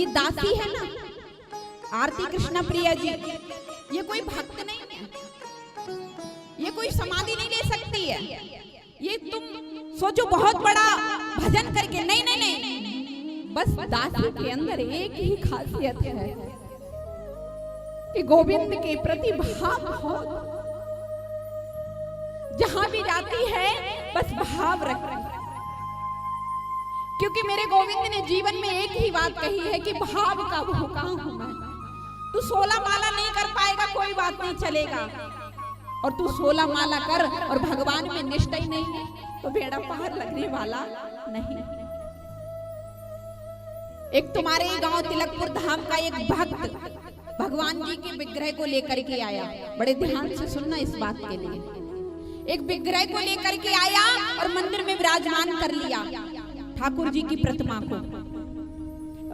ये दासी है ना आरती कृष्णा प्रिया जी, ये कोई भक्त नहीं है, ये कोई समाधि नहीं ले सकती है। ये तुम सोचो बहुत बड़ा भजन करके, नहीं नहीं नहीं, बस दासी के अंदर एक ही खासियत है कि गोविंद के प्रति भाव बहुत, जहां भी जाती है बस भाव रखती है। क्योंकि मेरे गोविंद ने जीवन में एक ही बात कही है कि भाव का भूखा हूं मैं। तू 16 माला नहीं कर पाएगा, कोई बात नहीं चलेगा, और तू 16 माला कर और भगवान में निष्ठा ही नहीं है तो बेड़ा पार लगने वाला नहीं। एक तुम्हारे गांव तिलकपुर धाम का एक भक्त भगवान जी के विग्रह को लेकर के आया, बड़े ध्यान से सुनना इस बात के लिए। एक विग्रह को लेकर के आया और मंदिर में विराजमान कर लिया, ठाकुर जी की प्रतिमा को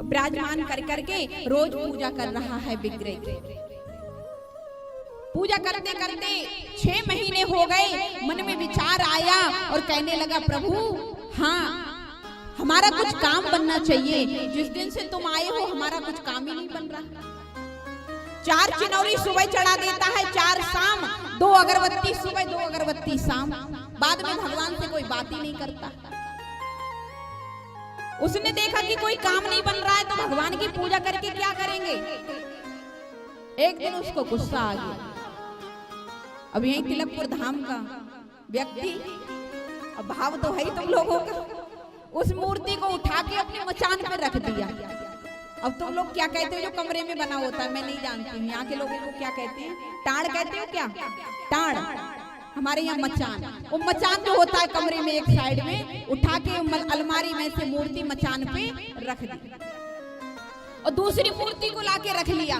विराजमान कर करके रोज पूजा कर रहा है विग्रह की। पूजा करते करते 6 महीने हो गए, मन में विचार आया और कहने लगा प्रभु हाँ हमारा कुछ काम बनना चाहिए, जिस दिन से तुम आए हो हमारा कुछ काम ही नहीं बन रहा। 4 चिनौरी सुबह चढ़ा देता है, 4 शाम, 2 अगरबत्ती सुबह 2 अगरबत्ती शाम, बाद में भगवान से कोई बात ही नहीं करता। उसने देखा कि कोई काम नहीं बन रहा है तो भगवान की पूजा करके क्या करेंगे। एक दिन उसको गुस्सा आ गया। अब यही तिलकपुर धाम का व्यक्ति, अब भाव तो है ही तुम लोगों का, उस मूर्ति को उठा के अपने मचान पर रख दिया। अब तुम लोग क्या कहते हो जो कमरे में बना होता है, मैं नहीं जानती हूँ यहाँ के लोगों को क्या कहते हैं, टाड़ कहते हो क्या, टाड़, हमारे यहाँ मचान। वो मचान जो होता है कमरे में एक साइड में, उठा के अलमारी में से मूर्ति मचान पे रख दी और दूसरी मूर्ति को लाके रख लिया,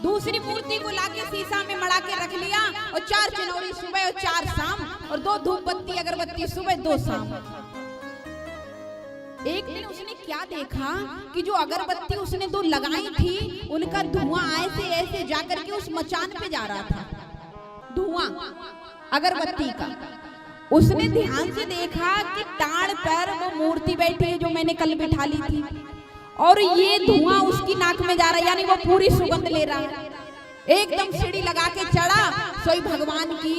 दूसरी मूर्ति को लाके शीशा में मड़ा के रख लिया और 4 चिनौरी सुबह और 4 शाम और 2 धूप बत्ती अगरबत्ती सुबह 2 शाम। एक दिन उसने क्या देखा कि जो अगरबत्ती उसने 2 लगाई थी उनका धुआं ऐसे ऐसे जाकर के उस मचान पे जा रहा था, धुआं अगरबत्ती का। उसने ध्यान से देखा कि टाड़ पर वो मूर्ति बैठी है जो मैंने कल बिठा ली थी और ये धुआं उसकी नाक में जा रहा है, यानी वो पूरी सुगंध ले रहा है। एकदम सीढ़ी लगा के चढ़ा, सोई भगवान की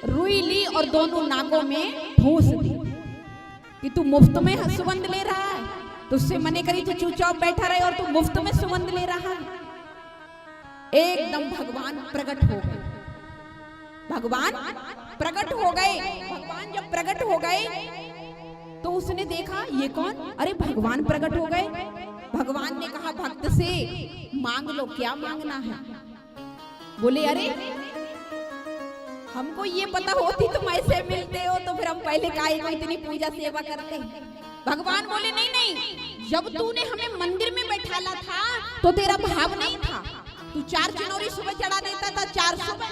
रुई ली और दोनों नाकों में ठूस दी कि तू मुफ्त में सुगंध ले रहा है, तुझसे मने करी तो चुपचाप बैठा रहे और तू मुफ्त में सुगंध ले रहा है। एकदम भगवान प्रकट हो गए, भगवान प्रकट हो गए। भगवान जब प्रकट हो गए तो उसने देखा ये कौन, अरे भगवान प्रकट हो गए। भगवान ने कहा भक्त से मांग लो, क्या मांगना है। बोले अरे हमको ये पता होती तुम ऐसे मिलते हो तो फिर हम पहले काहे को इतनी पूजा सेवा करते। भगवान बोले नहीं नहीं, जब तूने हमें मंदिर में बैठाला था तो तेरा भाव नहीं था, तू 4 चिनौरी सुबह चढ़ा देता था, 4 सुबह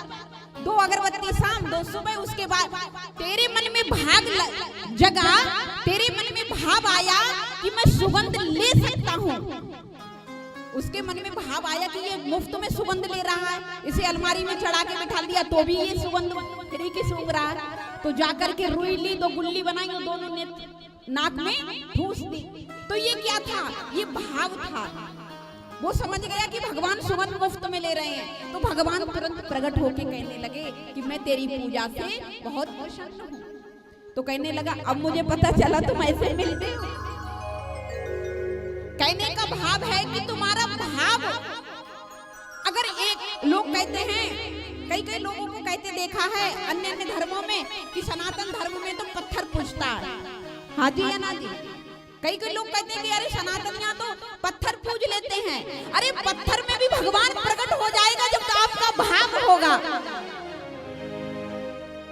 2 अगरबत्ती शाम 2 सुबह। उसके बाद तेरे मन में भाग जगा, तेरे मन में भाव आया कि मैं सुगंध ले सकता हूँ। उसके मन में भाव आया कि ये मुफ्त में सुगंध ले रहा है, इसे अलमारी में चढ़ा के बिठा दिया तो भी ये सुगंध फ्री की सूंघ रहा है। तो जाकर के रुई ली, 2 गुल्ली बनाई और दोनों ने नाक में ठूस दी। तो ये क्या था, ये भाव था। वो समझ गया कि भगवान सुगंध मुफ्त में ले रहे हैं, तो भगवान तुरंत प्रकट होके कहने लगे कि मैं तेरी पूजा से बहुत प्रसन्न हूँ। तो कहने लगा अब मुझे पता चला तुम ऐसे मिलते हो। कहने का भाव है कि तुम्हारा भाव, अगर एक लोग कहते हैं, कई लोगों को कहते देखा है अन्य अन्य धर्मों में कि सनातन धर्म में तो पत्थर पूजता है, हाँ जी या ना जी। कई लोग कहते हैं कि अरे सनातन यहाँ तो पत्थर पूज लेते हैं। अरे पत्थर में भी भगवान